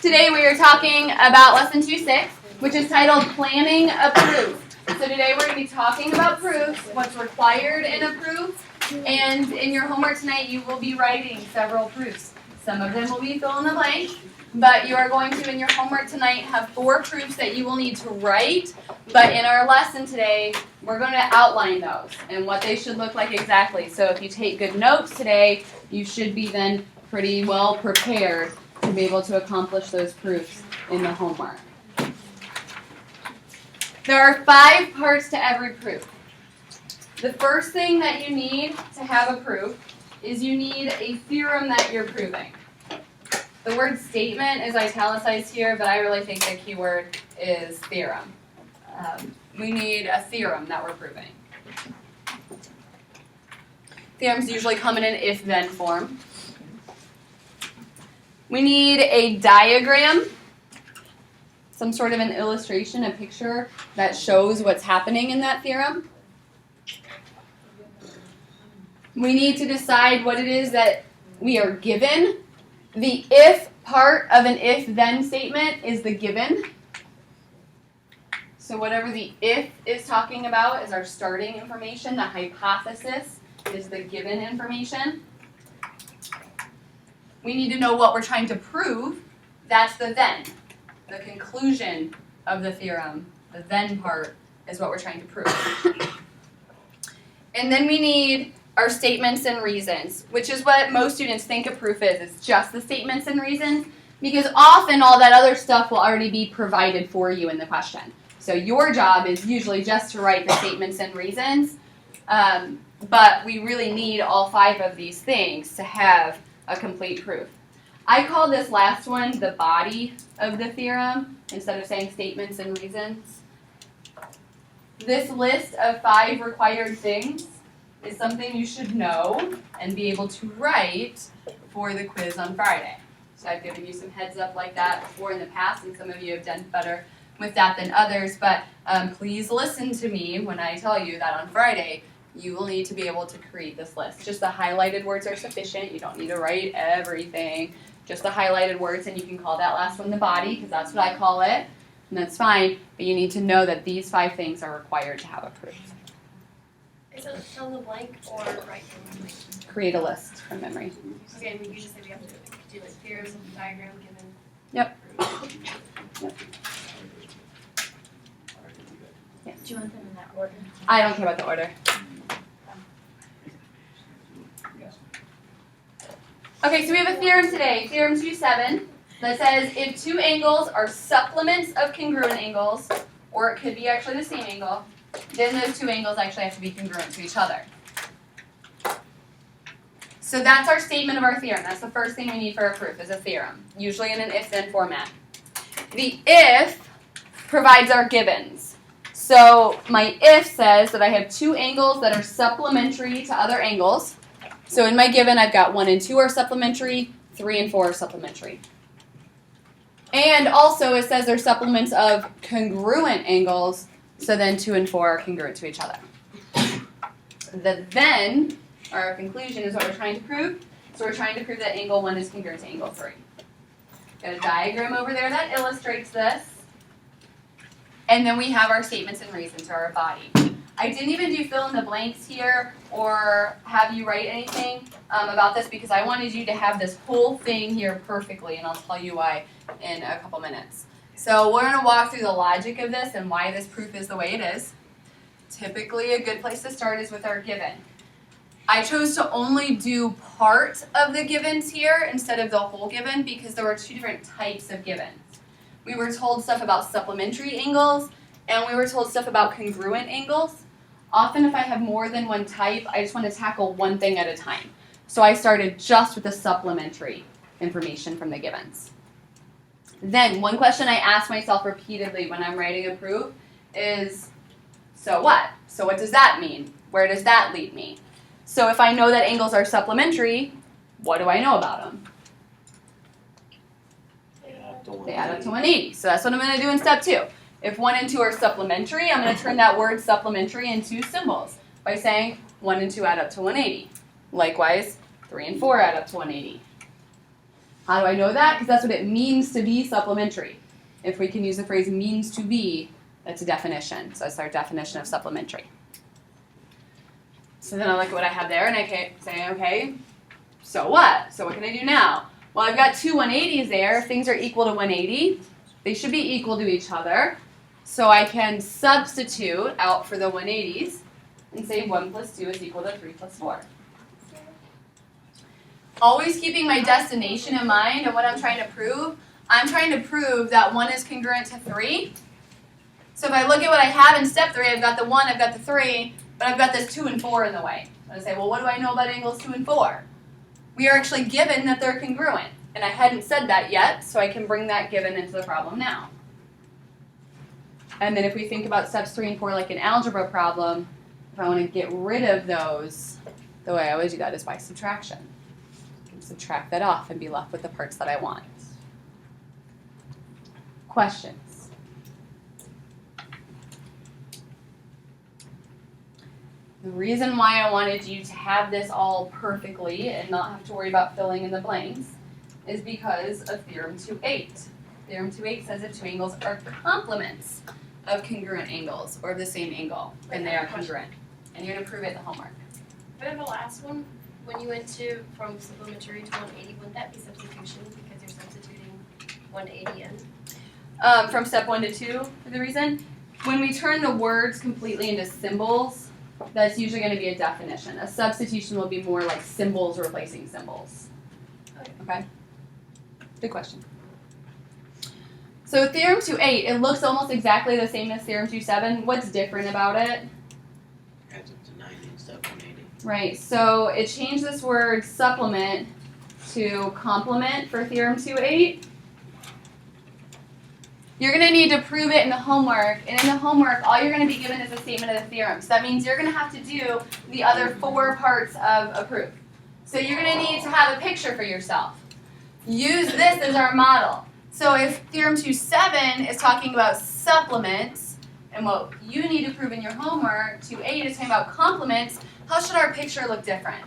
Today we are talking about lesson 2.6, which is titled Planning a Proof. So today we're going to be talking about proofs, what's required in a proof, and in your homework tonight you will be writing several proofs. Some of them will be fill in the blank, but you are going to, in your homework tonight, have 4 proofs that you will need to write. But in our lesson today, we're going to outline those and what they should look like exactly. So if you take good notes today, you should be then pretty well prepared to be able to accomplish those proofs in the homework. There are 5 parts to every proof. The first thing that you need to have a proof is you need a theorem that you're proving. The word statement is italicized here, but I really think the key word is theorem. We need a theorem that we're proving. Theorems usually come in an if-then form. We need a diagram, some sort of an illustration, a picture that shows what's happening in that theorem. We need to decide what it is that we are given. The if part of an if-then statement is the given. So whatever the if is talking about is our starting information. The hypothesis is the given information. We need to know what we're trying to prove. That's the then. The conclusion of the theorem, the then part, is what we're trying to prove. And then we need our statements and reasons, which is what most students think a proof is. It's just the statements and reasons, because often all that other stuff will already be provided for you in the question. So your job is usually just to write the statements and reasons, but we really need all 5 of these things to have a complete proof. I call this last one the body of the theorem instead of saying statements and reasons. This list of 5 required things is something you should know and be able to write for the quiz on Friday. So I've given you some heads up like that before in the past, and some of you have done better with that than others, but please listen to me when I tell you that on Friday you will need to be able to create this list. Just the highlighted words are sufficient. You don't need to write everything. Just the highlighted words, and you can call that last one the body, because that's what I call it, and that's fine, but you need to know that these 5 things are required to have a proof. Is it fill in the blank or write from memory? Create a list from memory. Okay, you just said we have to do like theorems and diagram given. Yep. Yep. Yes. Do you want them in that order? I don't care about the order. Okay, so we have a theorem today, Theorem 2.7, that says if 2 angles are supplements of congruent angles, or it could be actually the same angle, then those 2 angles actually have to be congruent to each other. So that's our statement of our theorem. That's the first thing we need for a proof, is a theorem, usually in an if-then format. The if provides our givens. So my if says that I have 2 angles that are supplementary to other angles. So in my given, I've got 1 and 2 are supplementary, 3 and 4 are supplementary. And also it says they're supplements of congruent angles, so then 2 and 4 are congruent to each other. The then, or our conclusion, is what we're trying to prove. So we're trying to prove that angle 1 is congruent to angle 3. Got a diagram over there that illustrates this. And then we have our statements and reasons, or our body. I didn't even do fill in the blanks here or have you write anything about this, because I wanted you to have this whole thing here perfectly, and I'll tell you why in a couple minutes. So we're going to walk through the logic of this and why this proof is the way it is. Typically a good place to start is with our given. I chose to only do part of the givens here instead of the whole given because there were 2 different types of givens. We were told stuff about supplementary angles, and we were told stuff about congruent angles. Often if I have more than one type, I just want to tackle one thing at a time. So I started just with the supplementary information from the givens. Then one question I ask myself repeatedly when I'm writing a proof is, so what? So what does that mean? Where does that lead me? So if I know that angles are supplementary, what do I know about them? They add up to 180. So that's what I'm going to do in step 2. If 1 and 2 are supplementary, I'm going to turn that word supplementary into symbols by saying 1 and 2 add up to 180. Likewise, 3 and 4 add up to 180. How do I know that? Because that's what it means to be supplementary. If we can use the phrase means to be, that's a definition. So that's our definition of supplementary. So then I look at what I have there and I can say, okay, so what? So what can I do now? Well, I've got two 180s there. If things are equal to 180, they should be equal to each other. So I can substitute out for the 180s and say 1 plus 2 is equal to 3 plus 4. Always keeping my destination in mind and what I'm trying to prove. I'm trying to prove that 1 is congruent to 3. So if I look at what I have in step 3, I've got the 1, I've got the 3, but I've got this 2 and 4 in the way. I say, well, what do I know about angles 2 and 4? We are actually given that they're congruent. And I hadn't said that yet, so I can bring that given into the problem now. And then if we think about steps 3 and 4 like an algebra problem, if I want to get rid of those, the way I always do that is by subtraction. I can subtract that off and be left with the parts that I want. Questions? The reason why I wanted you to have this all perfectly and not have to worry about filling in the blanks is because of Theorem 2.8. Theorem 2.8 says if two angles are complements of congruent angles, or of the same angle, then they are congruent. And you're going to prove it in the homework. But in the last one, when you went from supplementary to 180, wouldn't that be substitution because you're substituting 180 in? From step 1 to 2, for the reason, when we turn the words completely into symbols, that's usually going to be a definition. A substitution will be more like symbols replacing symbols. Okay? Good question. So Theorem 2.8, it looks almost exactly the same as Theorem 2.7. What's different about it? Adds up to 90 instead of 180. Right, so it changed this word supplement to complement for Theorem 2.8. You're going to need to prove it in the homework, and in the homework, all you're going to be given is a statement of the theorem. So that means you're going to have to do the other 4 parts of a proof. So you're going to need to have a picture for yourself. Use this as our model. So if Theorem 2.7 is talking about supplements, and what you need to prove in your homework, 2.8 is talking about complements, how should our picture look different?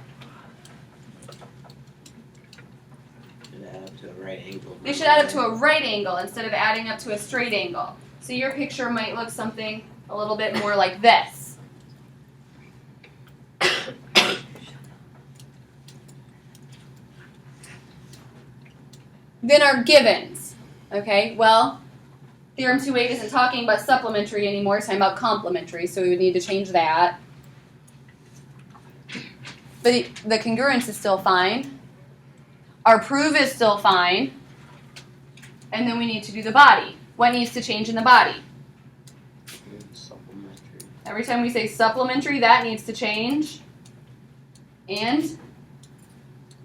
Should add up to a right angle. They should add up to a right angle instead of adding up to a straight angle. So your picture might look something a little bit more like this. Then our givens. Okay, well, Theorem 2.8 isn't talking about supplementary anymore, it's talking about complementary, so we would need to change that. But the congruence is still fine. Our proof is still fine. And then we need to do the body. What needs to change in the body? Supplementary. Every time we say supplementary, that needs to change. And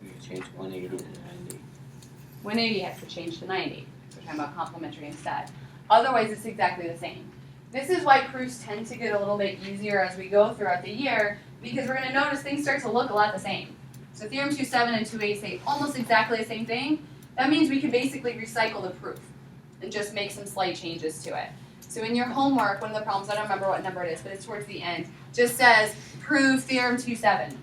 We can change 180 to 90. 180 has to change to 90. We're talking about complementary instead. Otherwise, it's exactly the same. This is why proofs tend to get a little bit easier as we go throughout the year, because we're going to notice things start to look a lot the same. So Theorem 2.7 and 2.8 say almost exactly the same thing. That means we can basically recycle the proof and just make some slight changes to it. So in your homework, one of the problems, I don't remember what number it is, but it's towards the end, just says prove Theorem 2.7.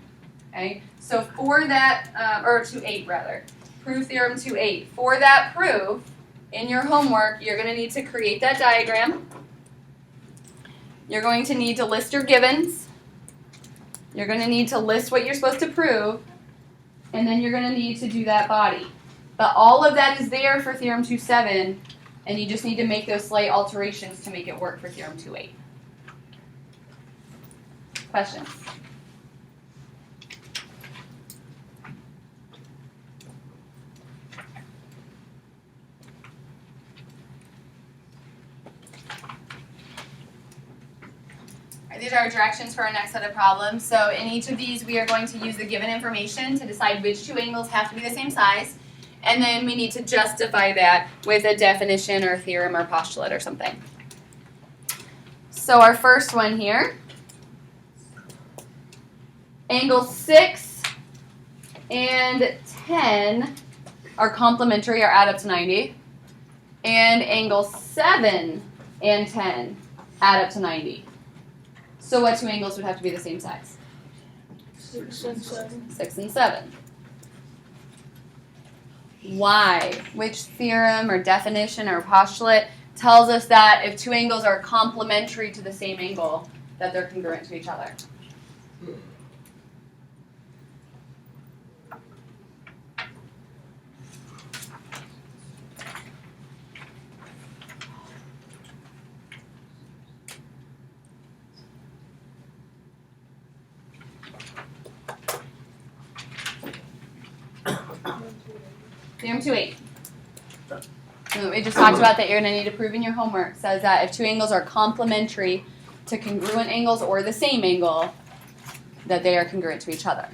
Okay? So for that, or 2.8 rather, prove Theorem 2.8. For that proof, in your homework, you're going to need to create that diagram. You're going to need to list your givens. You're going to need to list what you're supposed to prove. And then you're going to need to do that body. But all of that is there for Theorem 2.7, and you just need to make those slight alterations to make it work for Theorem 2.8. Questions? These are our directions for our next set of problems. So in each of these, we are going to use the given information to decide which two angles have to be the same size. And then we need to justify that with a definition or theorem or postulate or something. So our first one here, angle 6 and 10 are complementary or add up to 90. And angle 7 and 10 add up to 90. So what two angles would have to be the same size? 6 and 7. 6 and 7. Why? Which theorem or definition or postulate tells us that if two angles are complementary to the same angle, that they're congruent to each other? Theorem 2.8. So we just talked about that you're going to need to prove in your homework. It says that if two angles are complementary to congruent angles or the same angle, that they are congruent to each other.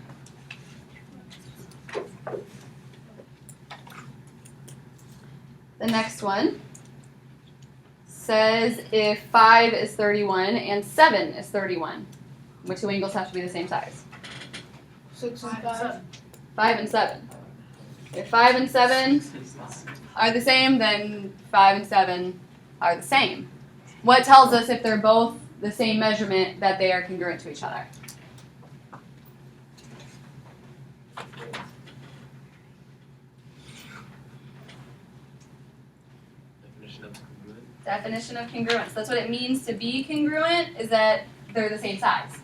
The next one says if 5 is 31 and 7 is 31, which two angles have to be the same size? 6 and 5. 5 and 7. If 5 and 7 are the same, then 5 and 7 are the same. What tells us if they're both the same measurement that they are congruent to each other? Definition of congruence. That's what it means to be congruent, is that they're the same size.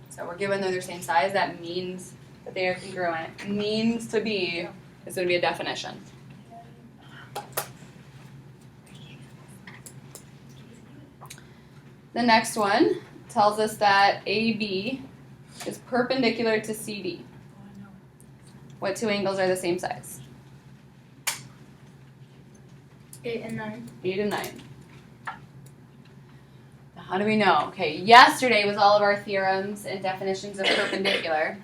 So we're given they're the same size, that means that they are congruent. Means to be is going to be a definition. The next one tells us that AB is perpendicular to CD. What two angles are the same size? 8 and 9. 8 and 9. Now, how do we know? Okay, yesterday was all of our theorems and definitions of perpendicular.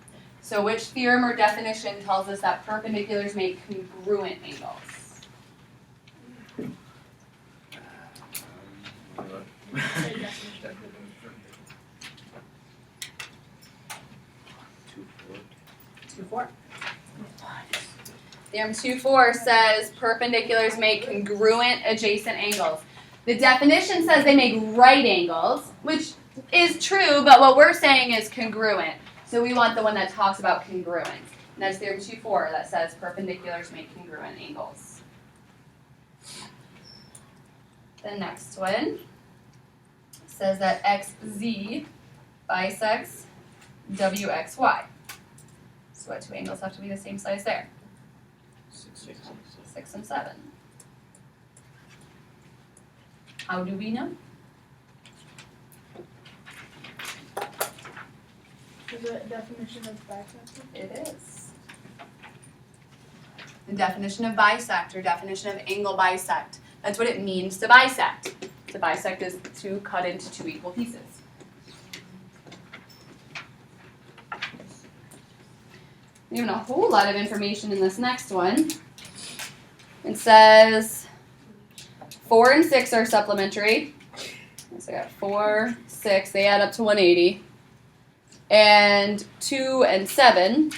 So which theorem or definition tells us that perpendiculars make congruent angles? Theorem 2.4 says perpendiculars make congruent adjacent angles. The definition says they make right angles, which is true, but what we're saying is congruent. So we want the one that talks about congruence. And that's theorem 2.4 that says perpendiculars make congruent angles. The next one says that XZ bisects WXY. So what two angles have to be the same size there? 6 and 7. How do we know? Is it a definition of bisector? It is. The definition of bisect or definition of angle bisect. That's what it means to bisect. To bisect is to cut into two equal pieces. We have a whole lot of information in this next one. It says 4 and 6 are supplementary. So I got 4, 6, they add up to 180. And 2 and 7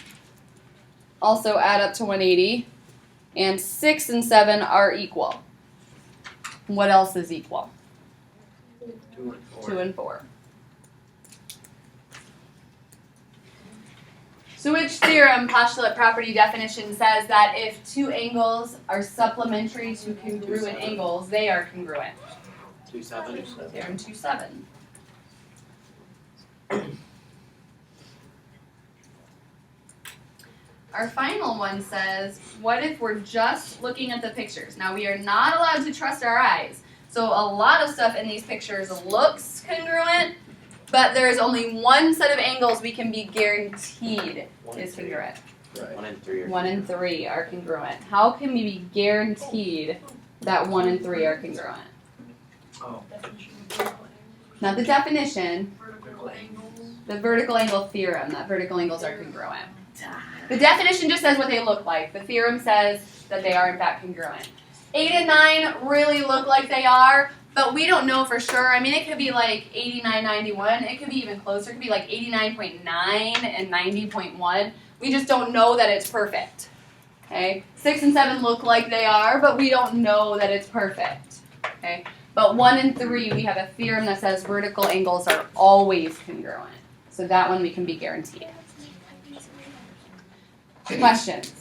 also add up to 180. And 6 and 7 are equal. What else is equal? 2 and 4. 2 and 4. So which theorem, postulate, property, definition says that if two angles are supplementary to congruent angles, they are congruent? 2.7. Theorem 2.7. Our final one says, what if we're just looking at the pictures? Now we are not allowed to trust our eyes. So a lot of stuff in these pictures looks congruent, but there is only one set of angles we can be guaranteed is congruent. Right. 1 and 3 are 1 and 3 are congruent. How can we be guaranteed that 1 and 3 are congruent? Oh. Not the definition, Vertical angles. the vertical angle theorem, that vertical angles are congruent. The definition just says what they look like. The theorem says that they are in fact congruent. 8 and 9 really look like they are, but we don't know for sure. I mean, it could be like 89.91. It could be even closer. It could be like 89.9 and 90.1. We just don't know that it's perfect. Okay? 6 and 7 look like they are, but we don't know that it's perfect. Okay? But 1 and 3, we have a theorem that says vertical angles are always congruent. So that one we can be guaranteed. Questions?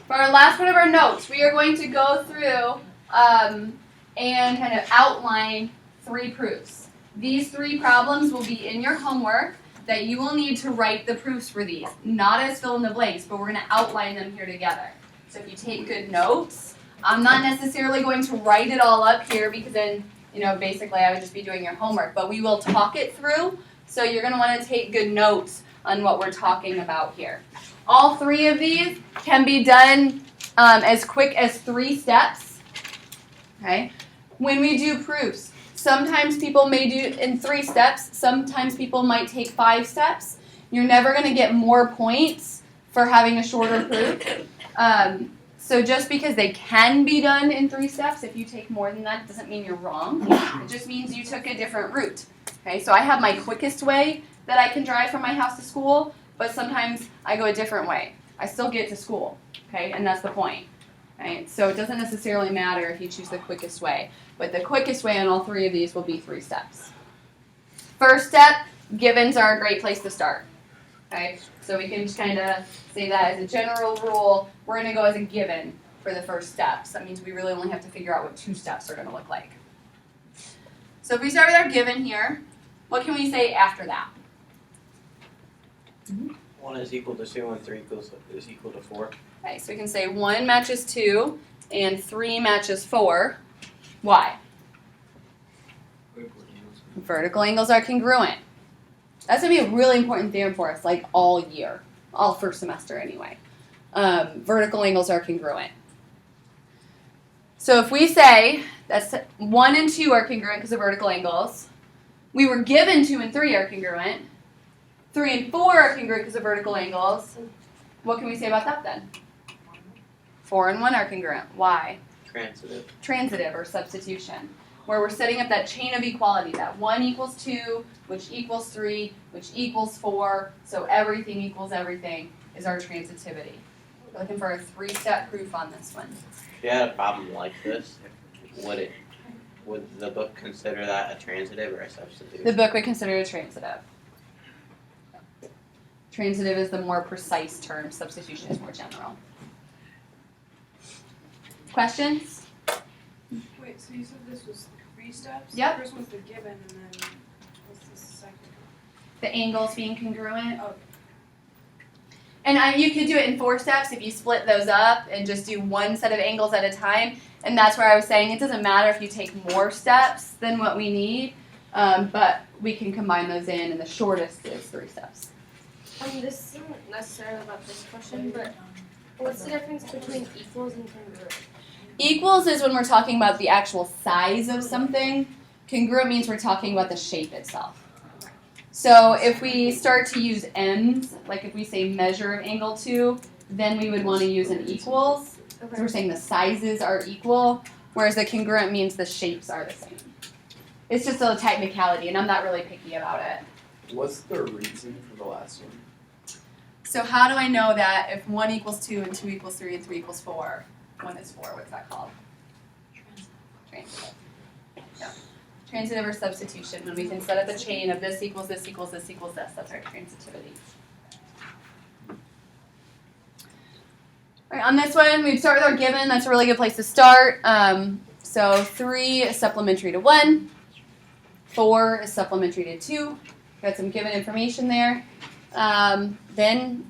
For our last part of our notes, we are going to go through and kind of outline 3 proofs. These 3 problems will be in your homework that you will need to write the proofs for these. Not as fill in the blanks, but we're going to outline them here together. So if you take good notes, I'm not necessarily going to write it all up here because then, basically I would just be doing your homework. But we will talk it through, so you're going to want to take good notes on what we're talking about here. All 3 of these can be done as quick as 3 steps. Okay? When we do proofs, sometimes people may do it in 3 steps. Sometimes people might take 5 steps. You're never going to get more points for having a shorter proof. So just because they can be done in 3 steps, if you take more than that, doesn't mean you're wrong. It just means you took a different route. Okay? So I have my quickest way that I can drive from my house to school, but sometimes I go a different way. I still get to school, okay, and that's the point, right? So it doesn't necessarily matter if you choose the quickest way, but the quickest way on all 3 of these will be 3 steps. First step, givens are a great place to start, okay? So we can just kind of say that as a general rule, we're going to go as a given for the first steps. That means we really only have to figure out what 2 steps are going to look like. So if we start with our given here, what can we say after that? 1 is equal to 2 and 3 is equal to 4. Okay, so we can say 1 matches 2 and 3 matches 4. Why? Vertical angles are congruent. That's going to be a really important theorem for us, like all year, all first semester anyway. Vertical angles are congruent. So if we say that 1 and 2 are congruent because of vertical angles, we were given 2 and 3 are congruent, 3 and 4 are congruent because of vertical angles. What can we say about that then? 4 and 1 are congruent. Why? Transitive. Transitive or substitution, where we're setting up that chain of equality, that 1 equals 2, which equals 3, which equals 4, so everything equals everything is our transitivity. We're looking for a 3-step proof on this one. If you had a problem like this, would the book consider that a transitive or a substitution? The book would consider it a transitive. Transitive is the more precise term. Substitution is more general. Questions? Wait, so you said this was 3 steps? Yep. The first one's the given, and then what's the second one? The angles being congruent. Oh. And you could do it in 4 steps if you split those up and just do 1 set of angles at a time. And that's where I was saying it doesn't matter if you take more steps than what we need, but we can combine those in, and the shortest is 3 steps. This isn't necessarily about this question, but what's the difference between equals and congruent? Equals is when we're talking about the actual size of something. Congruent means we're talking about the shape itself. So if we start to use m's, like if we say measure of angle 2, then we would want to use an equals. Because we're saying the sizes are equal, whereas the congruent means the shapes are the same. It's just a technicality, and I'm not really picky about it. What's the reason for the last one? So how do I know that if 1 equals 2 and 2 equals 3 and 3 equals 4, 1 is 4, what's that called? Transitive. Yeah. Transitive or substitution, when we can set up a chain of this equals this equals this equals this, that's our transitivity. All right, on this one, we'd start with our given. That's a really good place to start. So 3 is supplementary to 1. 4 is supplementary to 2. Got some given information there. Then,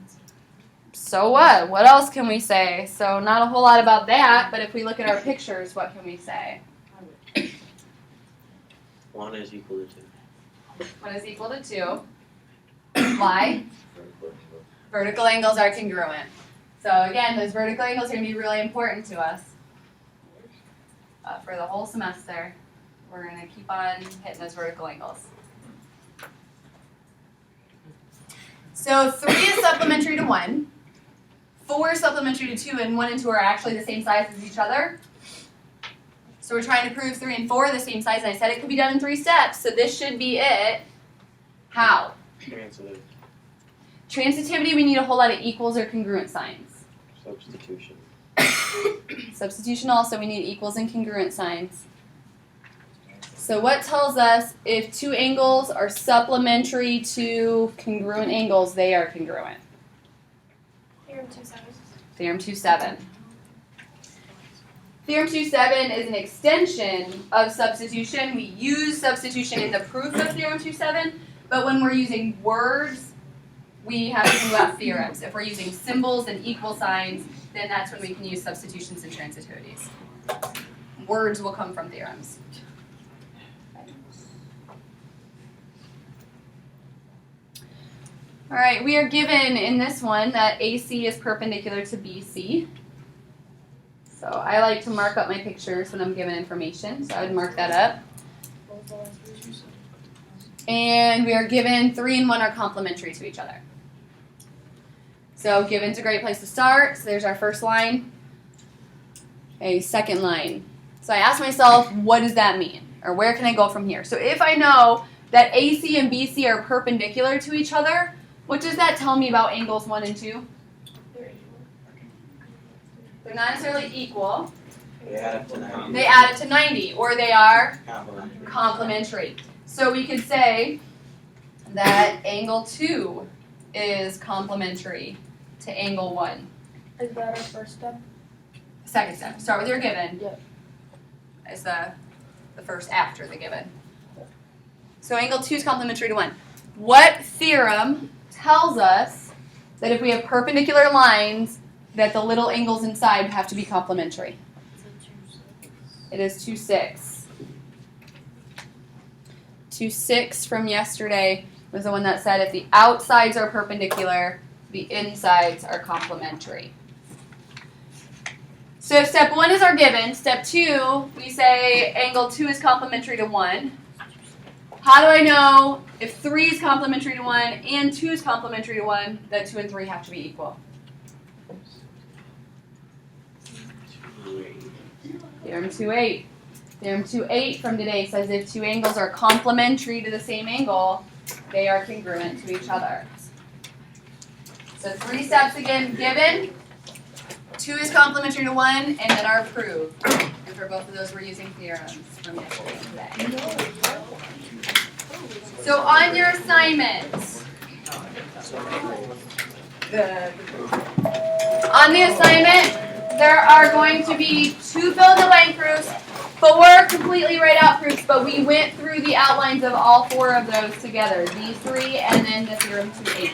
so what? What else can we say? So not a whole lot about that, but if we look at our pictures, what can we say? 1 is equal to 2. 1 is equal to 2. Why? Vertical angles are congruent. So again, those vertical angles are going to be really important to us for the whole semester. We're going to keep on hitting those vertical angles. So 3 is supplementary to 1. 4 is supplementary to 2, and 1 and 2 are actually the same size as each other. So we're trying to prove 3 and 4 are the same size, and I said it could be done in 3 steps, so this should be it. How? Transitive. Transitivity, we need a whole lot of equals or congruent signs. Substitution. Substitution also, we need equals and congruent signs. So what tells us if two angles are supplementary to congruent angles, they are congruent? Theorem 2.7. Theorem 2.7. Theorem 2.7 is an extension of substitution. We use substitution in the proof of Theorem 2.7, but when we're using words, we have to think about theorems. If we're using symbols and equal signs, then that's when we can use substitutions and transitivities. Words will come from theorems. All right, we are given in this one that AC is perpendicular to BC. So I like to mark up my pictures when I'm given information, so I would mark that up. And we are given 3 and 1 are complementary to each other. So given's a great place to start. So there's our first line. Okay, second line. So I ask myself, what does that mean? Or where can I go from here? So if I know that AC and BC are perpendicular to each other, what does that tell me about angles 1 and 2? They're not necessarily equal. They add up to 90. They add up to 90, or they are Complementary. complementary. So we could say that angle 2 is complementary to angle 1. Is that our first step? Second step. Start with your given. Yep. Is the first after the given. So angle 2 is complementary to 1. What theorem tells us that if we have perpendicular lines, that the little angles inside have to be complementary? It is 2.6. 2.6 from yesterday was the one that said if the outsides are perpendicular, the insides are complementary. So if step 1 is our given, step 2, we say angle 2 is complementary to 1. How do I know if 3 is complementary to 1 and 2 is complementary to 1, that 2 and 3 have to be equal? Theorem 2.8. Theorem 2.8 from today says if two angles are complementary to the same angle, they are congruent to each other. So 3 steps again, given. 2 is complementary to 1, and then are proved. And for both of those, we're using theorems from yesterday and today. So on your assignment, there are going to be 2 fill-in-the-blank proofs, 4 completely write-out proofs, but we went through the outlines of all 4 of those together. These 3 and then the theorem 2.8.